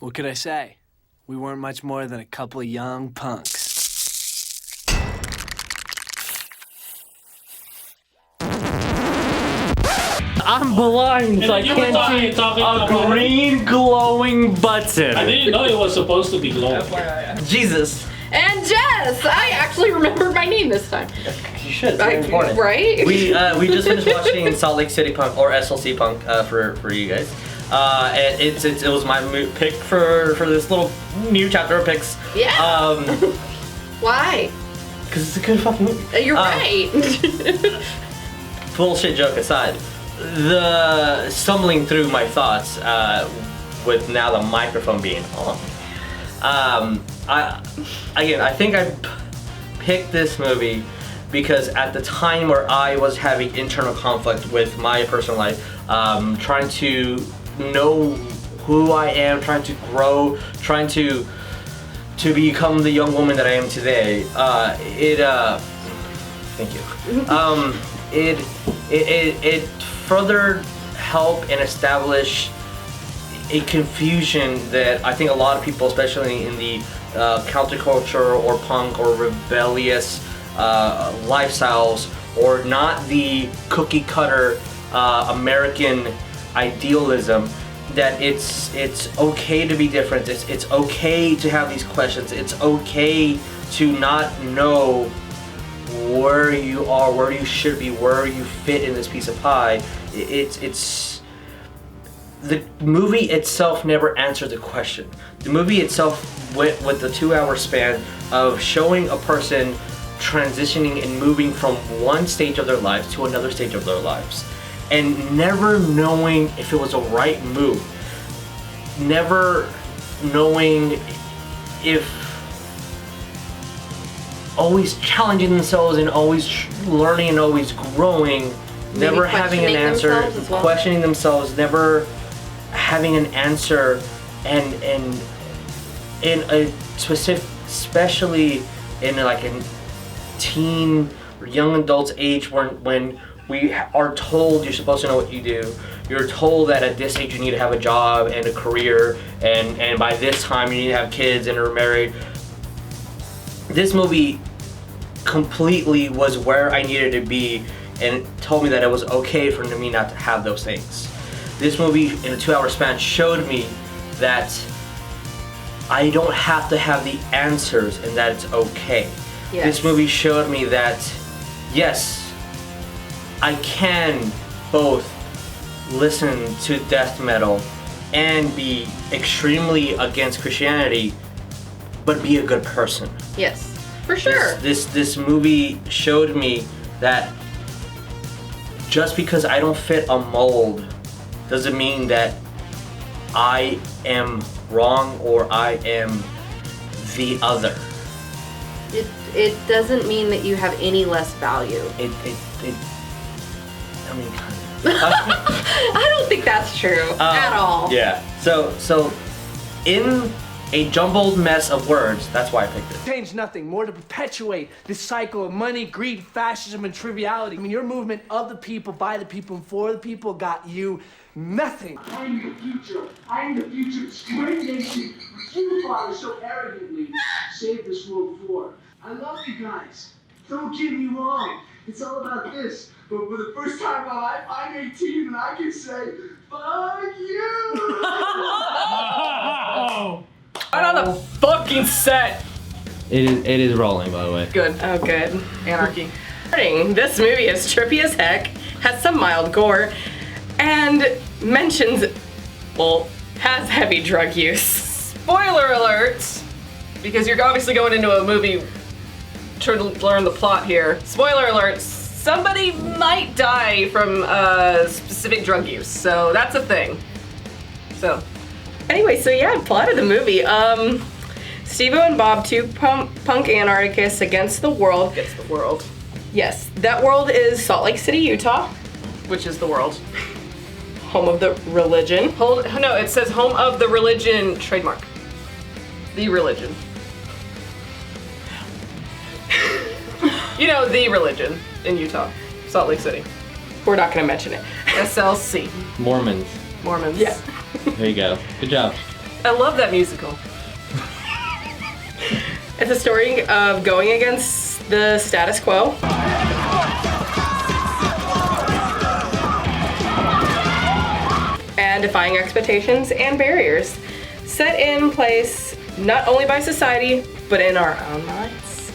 What could I say? We weren't much more than a couple of young punks. I'm blind, so I can't see a green glowing button. I didn't know it was supposed to be glowing. Jesus. And Jess! I actually remembered my name this time. You should. It's very important. Right? We just finished watching Salt Lake City Punk, or SLC Punk, for you guys. And it was my pick for this little new chapter of picks. Yeah. Why? Because it's a good fucking movie. You're right. Bullshit joke aside, the stumbling through my thoughts with now the microphone being on. I think I picked this movie because at the time where I was having internal conflict with my personal life, trying to know who I am, trying to grow, trying to become the young woman that I am today, thank you. It further helped and establish a confusion that I think a lot of people, especially in the counterculture or punk or rebellious lifestyles, or not the cookie cutter American idealism, that it's okay to be different. It's okay to have these questions. It's okay to not know where you are, where you should be, where you fit in this piece of pie. It's the movie itself never answered the question. The movie itself went with the 2-hour span of showing a person transitioning and moving from one stage of their lives to another stage of their lives, and never knowing if it was a right move, never knowing if, always challenging themselves and always learning and always growing, never having an answer, questioning themselves, never having an answer, and in a specific, especially in like a teen or young adult's age, when we are told you're supposed to know what you do. You're told that at this age you need to have a job and a career, and by this time you need to have kids and are married. This movie completely was where I needed to be, and told me that it was okay for me not to have those things. This movie in a 2-hour span showed me that I don't have to have the answers and that it's okay. Yes. This movie showed me that, yes, I can both listen to death metal and be extremely against Christianity, but be a good person. Yes, for sure. This movie showed me that just because I don't fit a mold doesn't mean that I am wrong or I am the other. It doesn't mean that you have any less value. I mean, kind of. I don't think that's true at all. Yeah. So in a jumbled mess of words, that's why I picked it. Change nothing, more to perpetuate this cycle of money, greed, fascism, and triviality. I mean, your movement of the people, by the people, and for the people got you nothing. I am the future. I am the future. This great nation. You, Father, so arrogantly saved this world for. I love you guys. Don't get me wrong. It's all about this. But for the first time in my life, I'm 18 and I can say, fuck you! Right on the fucking set. It is rolling, by the way. Good. Oh, good. Anarchy. This movie is trippy as heck, has some mild gore, and mentions, well, has heavy drug use. Spoiler alert, because you're obviously going into a movie trying to learn the plot here. Spoiler alert, somebody might die from specific drug use, so that's a thing. So, anyway, so yeah, plot of the movie. Steve-O and Bob, two punk anarchists against the world. Against the world. Yes, that world is Salt Lake City, Utah, which is the world. Home of the religion. No, it says home of the religion trademark. The religion. You know, the religion in Utah, Salt Lake City. We're not gonna mention it. SLC. Mormons. Yeah. There you go. Good job. I love that musical. It's a story of going against the status quo. And defying expectations and barriers set in place not only by society, but in our own minds.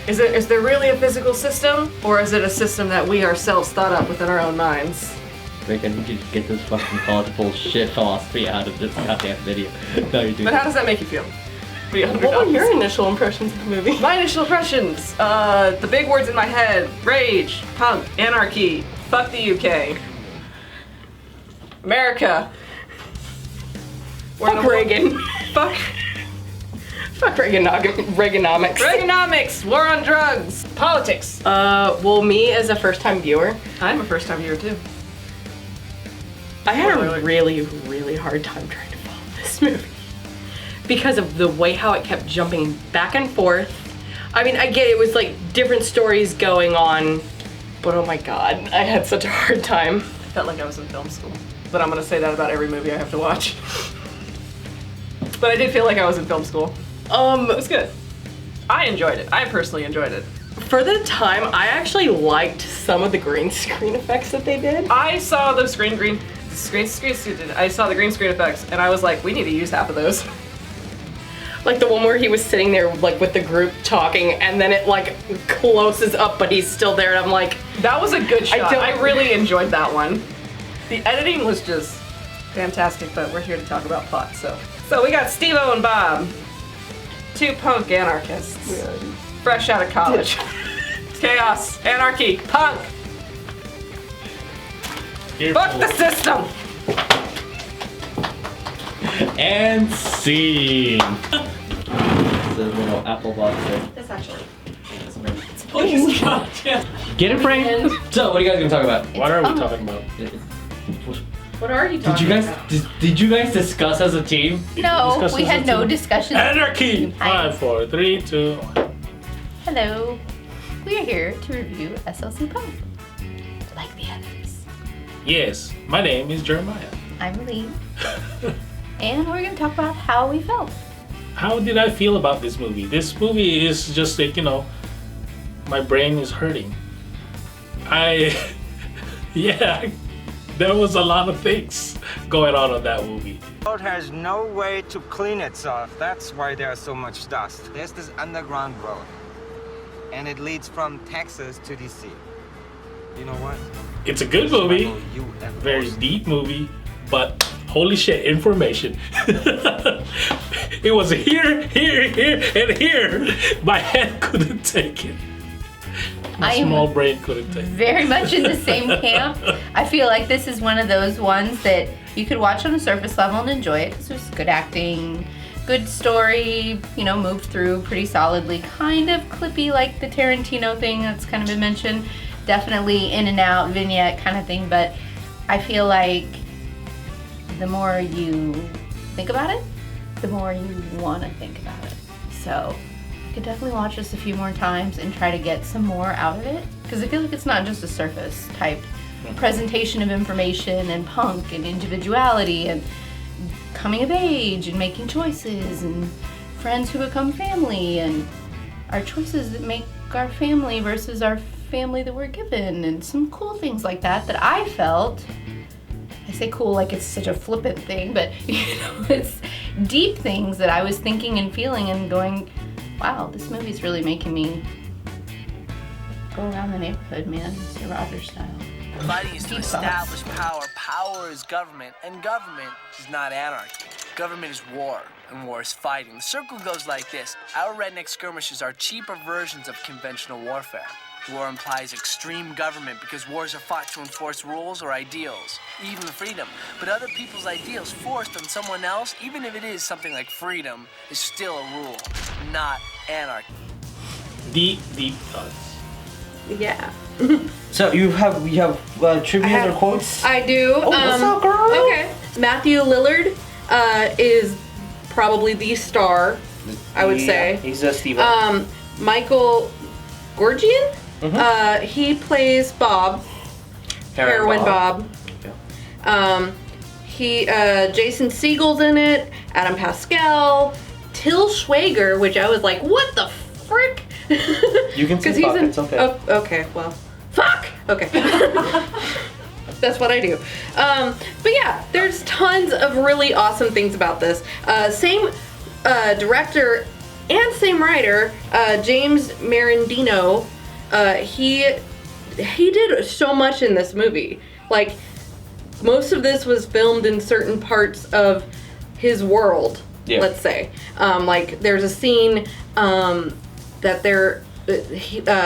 Is there really a physical system, or is it a system that we ourselves thought up within our own minds? Rick, I need you to get this fucking political shit philosophy out of this goddamn video. No, you're doing But how does that make you feel? What were your initial impressions of the movie? My initial impressions, the big words in my head: rage, punk, anarchy, fuck the UK, America. Fuck Reagan. Fuck Reaganomics. Reaganomics, war on drugs, politics. Well, me as a first-time viewer, I'm a first-time viewer too. I had a really, really hard time trying to follow this movie because of the way how it kept jumping back and forth. I mean, I get it was like different stories going on, but oh my god, I had such a hard time. I felt like I was in film school, but I'm gonna say that about every movie I have to watch. But I did feel like I was in film school. It was good. I enjoyed it. I personally enjoyed it. For the time, I actually liked some of the green screen effects that they did. I saw those I saw the green screen effects, and I was like, we need to use half of those. Like the one where he was sitting there like with the group talking, and then it like closes up, but he's still there, and I'm like, That was a good shot. don't- I really enjoyed that one. The editing was just fantastic, but we're here to talk about plot, so. So we got Steve-O and Bob, two punk anarchists, fresh out of college. Chaos, anarchy, punk. Fuck the system. And scene. the little apple box there. That's actually. Get it, Frank? So, what are you guys gonna talk about? What are we talking about? what are you Did talking you guys about? did you guys discuss as a team? No, Discuss we as a had no team. discussion. Anarchy! Hi. 5, 4, 3, 2, 1. Hello. We are here to review SLC Pump. Like the others. Yes, my name is Jeremiah. I'm Lee. And we're going to talk about how we felt. How did I feel about this movie? This movie is just like, my brain is hurting. Yeah, there was a lot of things going on in that movie. The road has no way to clean itself. That's why there's so much dust. There's this underground road, and it leads from Texas to DC. You know what? It's a good movie, You and very those- deep movie, but holy shit, information. It was here, and here. My head couldn't take it. My I am small brain couldn't take it. very much in the same camp. I feel like this is one of those ones that you could watch on a surface level and enjoy it because there's good acting, good story, moved through pretty solidly, kind of clippy like the Tarantino thing that's kind of been mentioned. Definitely in and out vignette kind of thing, but I feel like the more you think about it, the more you want to think about it. So I could definitely watch this a few more times and try to get some more out of it, because I feel like it's not just a surface type presentation of information and punk and individuality and coming of age and making choices and friends who become family and our choices that make our family versus our family that we're given, and some cool things like that I felt. I say cool like it's such a flippant thing, but it's deep things that I was thinking and feeling and going, wow, this movie's really making me go around the neighborhood, man, Mr. Rogers style. Fighting is to Deep establish power. Power is government, and government is not anarchy. Government is war, and war is fighting. The circle goes like this. Our redneck skirmishes are cheaper versions of conventional warfare. War implies extreme government because wars are fought to enforce rules or ideals, even freedom. But other people's ideals forced on someone else, even if it is something like freedom, is still a rule, not anarchy. Deep thoughts. Yeah. So you have trivia or quotes? I do. Oh, what's up, girl? Okay. Matthew Lillard is probably the star, I would say. He's a Steve. Michael Gorgian, he plays Bob, Heroin Bob. Jason Segel's in it, Adam Pascal, Till Schweiger, which I was like, what the frick? You can see fuck, it's okay. Oh, okay, well, fuck! Okay. That's what I do. But yeah, there's tons of really awesome things about this. Same director and same writer, James Marandino. He did so much in this movie. Like, most of this was filmed in certain parts of his world, let's say. Like, there's a scene that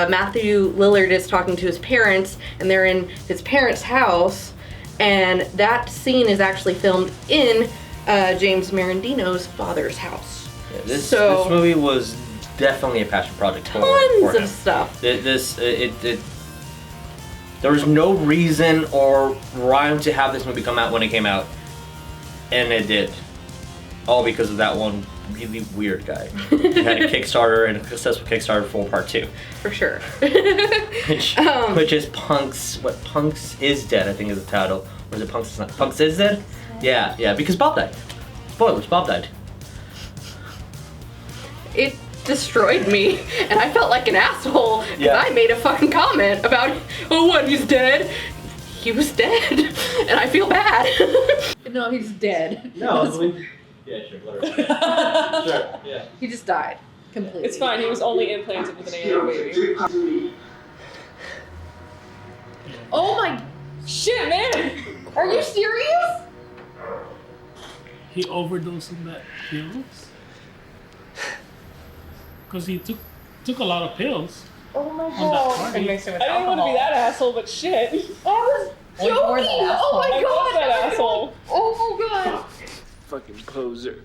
Matthew Lillard is talking to his parents, and they're in his parents' house, and that scene is actually filmed in James Marandino's father's house. Yeah, this movie was definitely a passion project. Tons of stuff. There was no reason or rhyme to have this movie come out when it came out, and it did. All because of that one really weird guy who had a Kickstarter and a successful Kickstarter for Part 2. For sure. which is Punks is Dead, I think is the title. Or is it Punks is Not? Punks is Dead? Yeah, because Bob died. Spoilers, Bob died. It destroyed me, and I felt like an asshole because I made a fucking comment about, oh, what, he's dead? He was dead, and I feel bad. No, he's dead. No, yeah, sure, whatever. Sure, yeah. He just died completely. It's fine. He was only implanted with an alien baby. Oh my shit, man! Are you serious? He overdosed on that pills? Because he took a lot of pills. Oh my on that god. party. I didn't want to be that asshole, but shit. I was joking. Oh my I god. was that asshole. Oh my god. Fucking poser.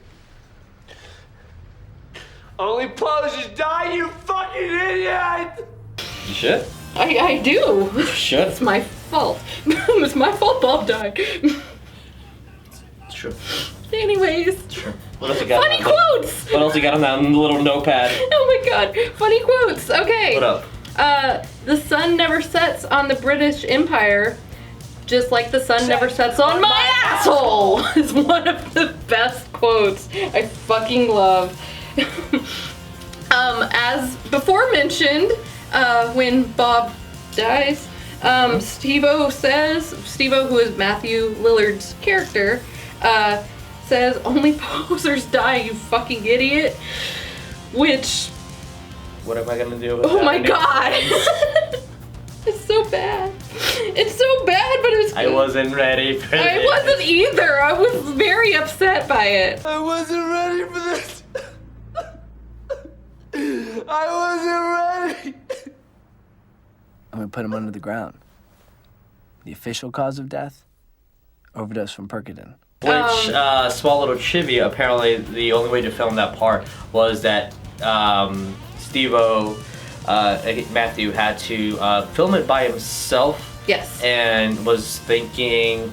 Only posers die, you fucking idiot! You should? I do. You should? It's my fault. It's my fault Bob died. It's true. Anyways. True. What else you got? Funny quotes! What else you got on that little notepad? Oh my god. Funny quotes. Okay. What up? The sun never sets on the British Empire, just like the sun never sets on my asshole, is one of the best quotes I fucking love. As before mentioned, when Bob dies, Steve-O, who is Matthew Lillard's character, says, only posers die, you fucking idiot. Which... What am I gonna do with oh that? my god! It's so bad. It's so bad, but it was... I wasn't ready for I this. wasn't either. I was very upset by it. I wasn't ready for this. I wasn't ready. I'm gonna put him under the ground. The official cause of death? Overdose from Percodan. Which, small little trivia, apparently the only way to film that part was that Steve-O, Matthew, had to film it by himself. Yes. And was thinking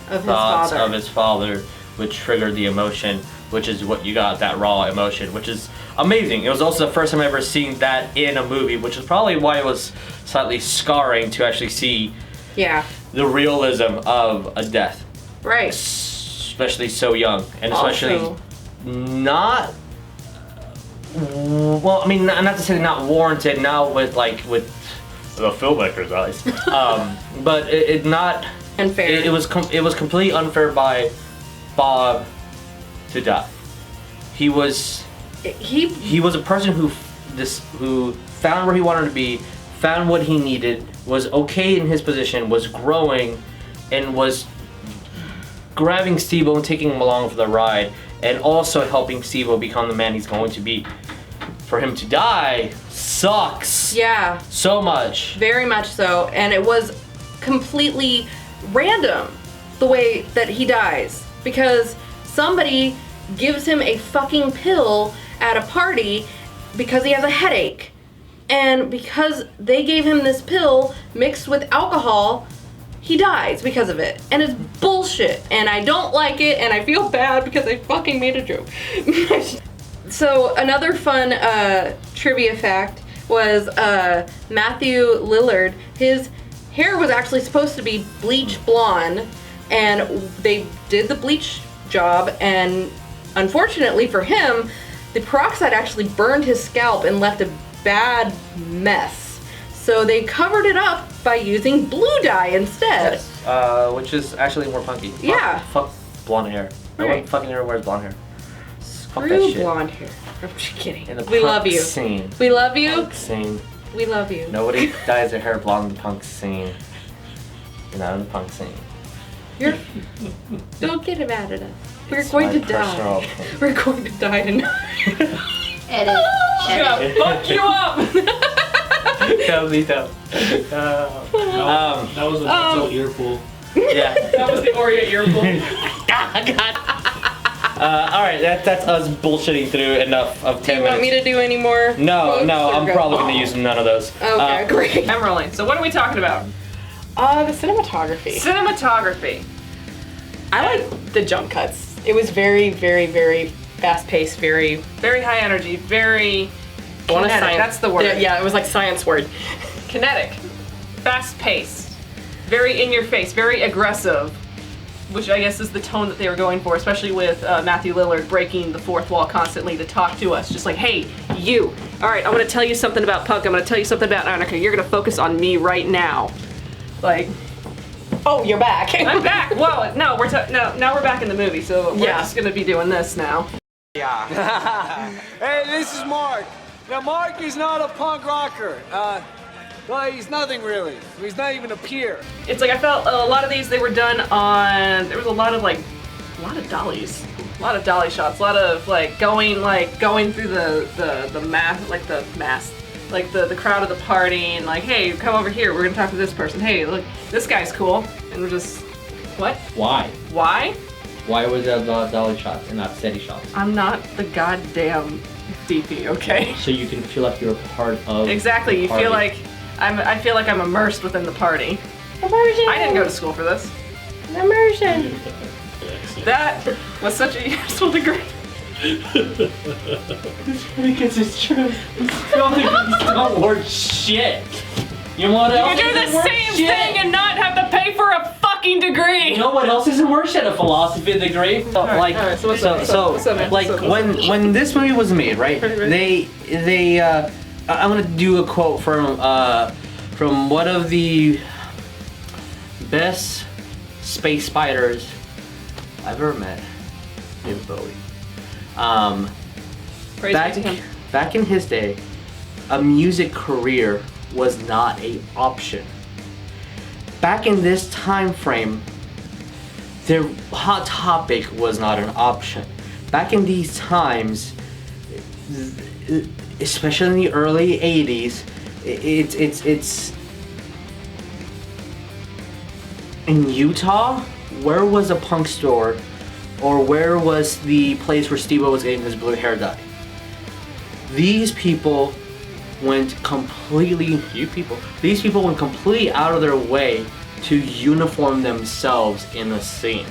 thoughts of his father, which triggered the emotion, which is what you got, that raw emotion, which is amazing. It was also the first time I ever seen that in a movie, which is probably why it was slightly scarring to actually see the realism of a death. Right. Especially so young, and especially not. Well, I mean, not to say not warranted now with the filmmaker's eyes, but it not unfair. It was completely unfair by Bob to die. He was a person who found where he wanted to be, found what he needed, was okay in his position, was growing, and was grabbing Steve-O and taking him along for the ride, and also helping Steve-O become the man he's going to be. For him to die sucks. Yeah. So much. Very much so. And it was completely random the way that he dies. Because somebody gives him a fucking pill at a party because he has a headache. And because they gave him this pill mixed with alcohol, he dies because of it. And it's bullshit. And I don't like it, and I feel bad because I fucking made a joke. So another fun trivia fact was Matthew Lillard, his hair was actually supposed to be bleach blonde, and they did the bleach job, and unfortunately for him, the peroxide actually burned his scalp and left a bad mess. So they covered it up by using blue dye instead. Yes, which is actually more punky. Yeah. Fuck blonde hair. No Right. one fucking ever wears blonde hair. Fuck that Screw shit. blonde hair. I'm just kidding. In the We punk love you. Scene. We love you. Punk scene. We love you. Nobody dyes their hair blonde in the punk scene. You're not in the punk scene. Don't get mad at us. We're It's going my to personal die. opinion. We're going to die tonight. Edit. Yeah, fuck you up. Tell me, tell. That was a mental earful. Yeah. That was the Oreo earful. Alright, that's us bullshitting through enough of 10 Do you minutes. want me to do any more? No, quotes, no, or I'm go? probably gonna use none of those. Okay, great. I'm rolling. So what are we talking about? The cinematography. Cinematography. I like the jump cuts. It was very, very, very fast paced, very, very high energy, very Kinetic, science. that's the word. Yeah, it was like science word. Kinetic, fast paced, very in your face, very aggressive, which I guess is the tone that they were going for, especially with Matthew Lillard breaking the fourth wall constantly to talk to us, just like, hey, you. All right, I'm gonna tell you something about punk. I'm gonna tell you something about Anarchy. You're gonna focus on me right now. Like, Oh, you're back. I'm back. Whoa, no, now we're back in the movie, so we're Yeah. just gonna be doing this now. Yeah. Hey, this is Mark. Now, Mark is not a punk rocker. Well, he's nothing really. He's not even a peer. It's like I felt a lot of these they were done on. There was a lot of dollies, a lot of dolly shots, a lot of going through the mass, like the mass, like the crowd of the party, and like, hey, come over here. We're gonna talk to this person. Hey, look, this guy's cool, and we're just what? Why? Why? Why was there dolly shots and not steady shots? I'm not the goddamn DP, okay? So you can feel like you're a part of Exactly. the You party. feel like I feel like I'm immersed within the party. Immersion. I didn't go to school for this. Immersion. That was such a useful degree. Because it's true. Don't worth shit. You know what You else? can do the isn't worth same shit? thing and not have to pay for a fucking degree. You know what else isn't worth shit? A philosophy degree. So, like, alright, so what's up? so What's up, man? like What's up? when this movie was made, right? They I'm gonna do a quote from one of the best space spiders I've ever met, David Bowie. Praise be to him. Back in his day, a music career was not an option. Back in this time frame, the Hot Topic was not an option. Back in these times, especially in the early 80s, it's in Utah. Where was a punk store, or where was the place where Steve-O was getting his blue hair dye? These people went completely out of their way to uniform themselves in the scene,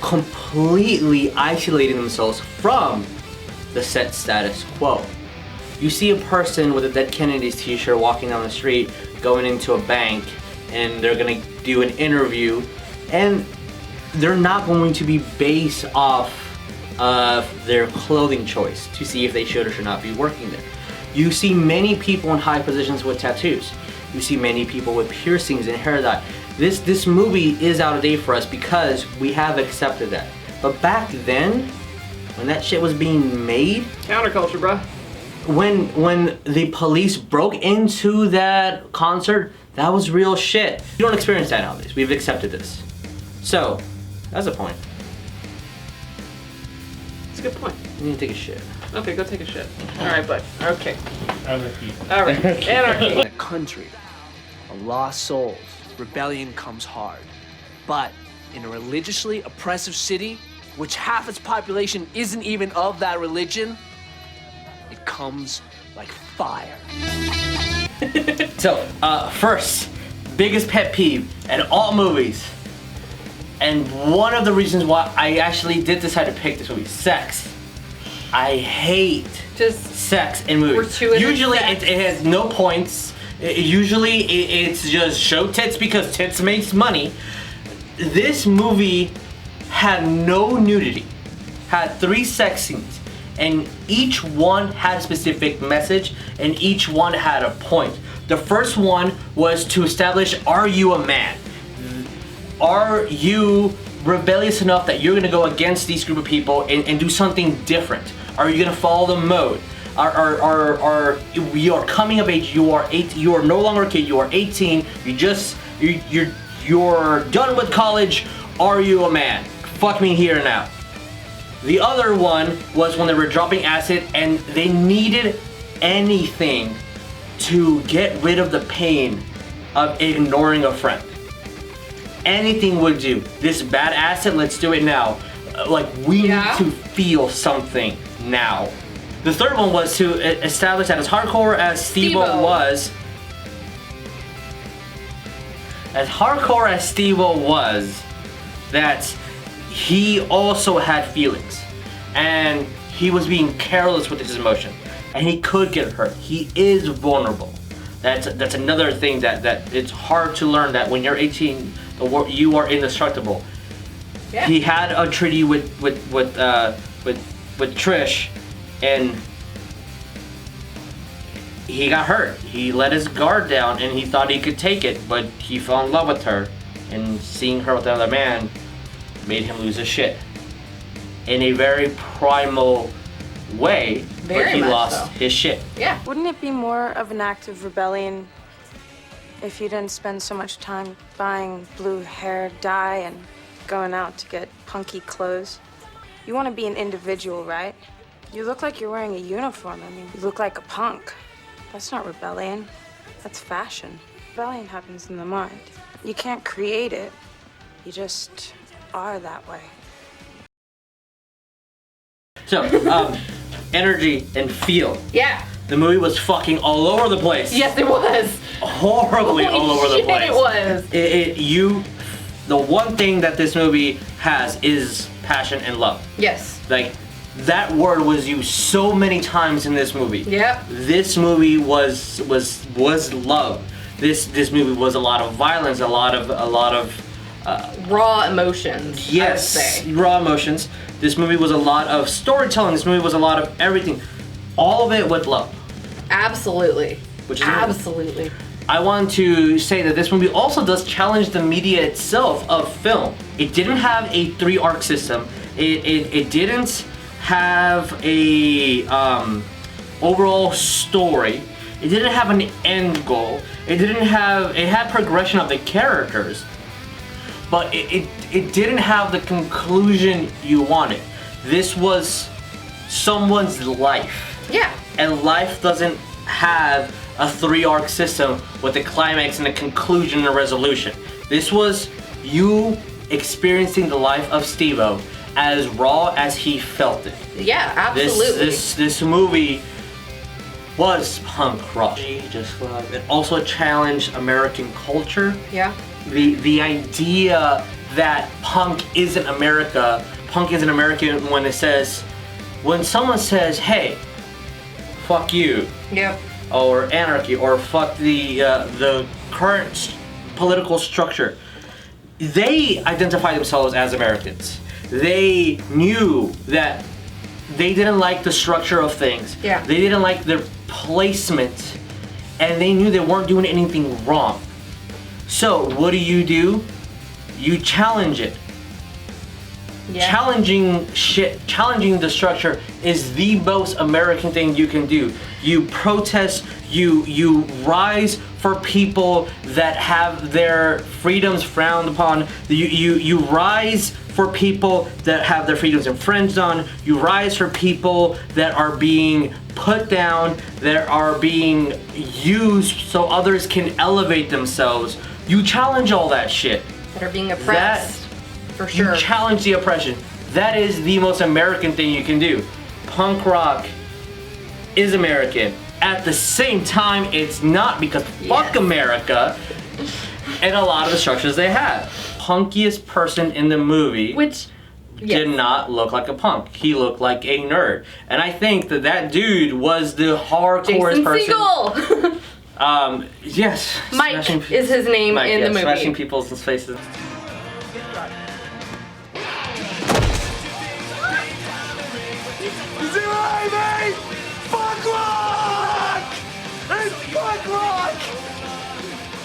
completely isolating themselves from the set status quo. You see a person with a Dead Kennedys t-shirt walking down the street, going into a bank, and they're gonna do an interview, and they're not going to be based off of their clothing choice to see if they should or should not be working there. You see many people in high positions with tattoos. You see many people with piercings and hair dye. This movie is out of date for us because we have accepted that. But back then, when that shit was being made, Counterculture, bruh. when the police broke into that concert, that was real shit. You don't experience that nowadays. We've accepted this. So, that's a point. It's a good point. You need to take a shit. Okay, go take a shit. Alright, bud. Okay. Anarchy. Alright. Anarchy. In a country of lost souls, rebellion comes hard. But in a religiously oppressive city, which half its population isn't even of that religion, it comes like fire. So, first, biggest pet peeve in all movies, and one of the reasons why I actually did decide to pick this movie, sex. I hate Just sex in movies. Gratuitous Usually sex. it has no points. Usually it's just show tits because tits makes money. This movie had no nudity, had 3 sex scenes, and each one had a specific message, and each one had a point. The first one was to establish, are you a man? Are you rebellious enough that you're gonna go against these group of people and do something different? Are you gonna follow the mode? You are coming of age, you are 8, you are no longer a kid, you are 18, you're done with college, are you a man? Fuck me here now. The other one was when they were dropping acid and they needed anything to get rid of the pain of ignoring a friend. Anything would do. This bad acid, let's do it now. Like, we need to feel something now. The third one was to establish that as hardcore as Steve-O was, that he also had feelings. And he was being careless with his emotion. And he could get hurt. He is vulnerable. That's another thing that it's hard to learn, that when you're 18, you are indestructible. Yeah. He had a treaty with Trish, and he got hurt. He let his guard down, and he thought he could take it, but he fell in love with her, and seeing her with another man made him lose his shit in a very primal way. But he lost his shit. Yeah. Wouldn't it be more of an act of rebellion if you didn't spend so much time buying blue hair dye and going out to get punky clothes? You want to be an individual, right? You look like you're wearing a uniform. I mean, you look like a punk. That's not rebellion. That's fashion. Rebellion happens in the mind. You can't create it. You just are that way. So, energy and feel. Yeah. The movie was fucking all over the place. Yes, it was. Horribly all over the place. It was. The one thing that this movie has is passion and love. Yes. Like, that word was used so many times in this movie. Yep. This movie was love. This movie was a lot of violence, a lot of raw emotions. Yes, I would say. Raw emotions. This movie was a lot of storytelling. This movie was a lot of everything. All of it with love. Absolutely. Which is absolutely. I want to say that this movie also does challenge the media itself of film. It didn't have a 3-arc system. It didn't have a overall story. It didn't have an end goal. It had progression of the characters, but it didn't have the conclusion you wanted. This was someone's life. Yeah. And life doesn't have a 3-arc system with a climax and a conclusion and a resolution. This was you experiencing the life of Steve-O as raw as he felt it. Yeah, absolutely. This movie was punk rock. It also challenged American culture. Yeah. The idea that punk isn't America. Punk isn't American when someone says, hey, fuck you. Yep. Or anarchy, or fuck the current political structure. They identify themselves as Americans. They knew that they didn't like the structure of things. Yeah. They didn't like their placement, and they knew they weren't doing anything wrong. So what do? You challenge it. Yeah. Challenging the structure is the most American thing you can do. You protest, you rise for people that have their freedoms frowned upon. You rise for people that have their freedoms infringed on. You rise for people that are being put down, that are being used so others can elevate themselves. You challenge all that shit. That are being oppressed. For sure. You challenge the oppression. That is the most American thing you can do. Punk rock is American. At the same time, it's not, because fuck America and a lot of the structures they have. Punkiest person in the movie did not look like a punk. He looked like a nerd. And I think that dude was the hardcorest person. Yes. Mike is his name Mike, in yeah, the movie. smashing people's faces. Is it right, mate? Fuck rock! It's fuck rock!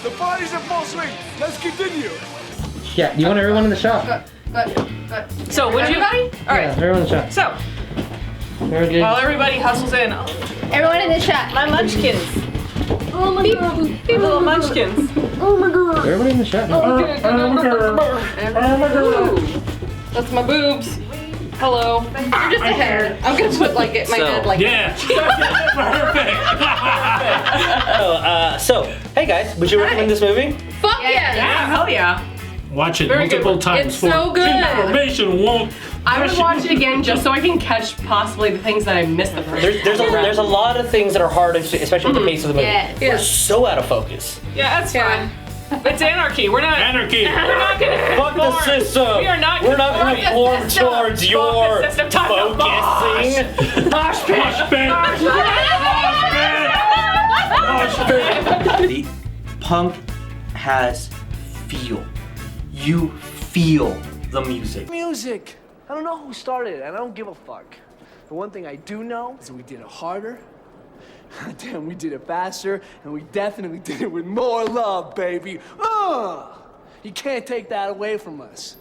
The party's in full swing. Let's continue. Yeah, you want everyone in the shot? Good. So, would you? Everybody? All right. Yeah, everyone in the shot. So, Very good. while everybody hustles in, Everyone in the shot. my munchkins. Oh my god. Little munchkins. Everybody in the shot. That's my boobs. Hello. You're just a hair. I'm gonna put like my head like. Yeah. Perfect. So, hey guys, would you recommend this movie? Fuck yeah. Yeah, hell yeah. Watch it Very good. multiple times It's for so good. information won't. I would watch it again just so I can catch possibly the things that I missed the first time. There's a lot of things that are hard, especially with the pace of the movie. Yes. We're so out of focus. Yeah, that's fine. It's anarchy. We're not. Anarchy. We're not gonna Fuck the conform. system. We are not. We're not conforming. conform towards your Fuck the system. Time to focusing. Mosh pit. Mosh pit. Mosh pit. The punk has feel. You feel the music. Music. I don't know who started it, and I don't give a fuck. The one thing I do know is that we did it harder. Damn, we did it faster, and we definitely did it with more love, baby. You can't take that away from us.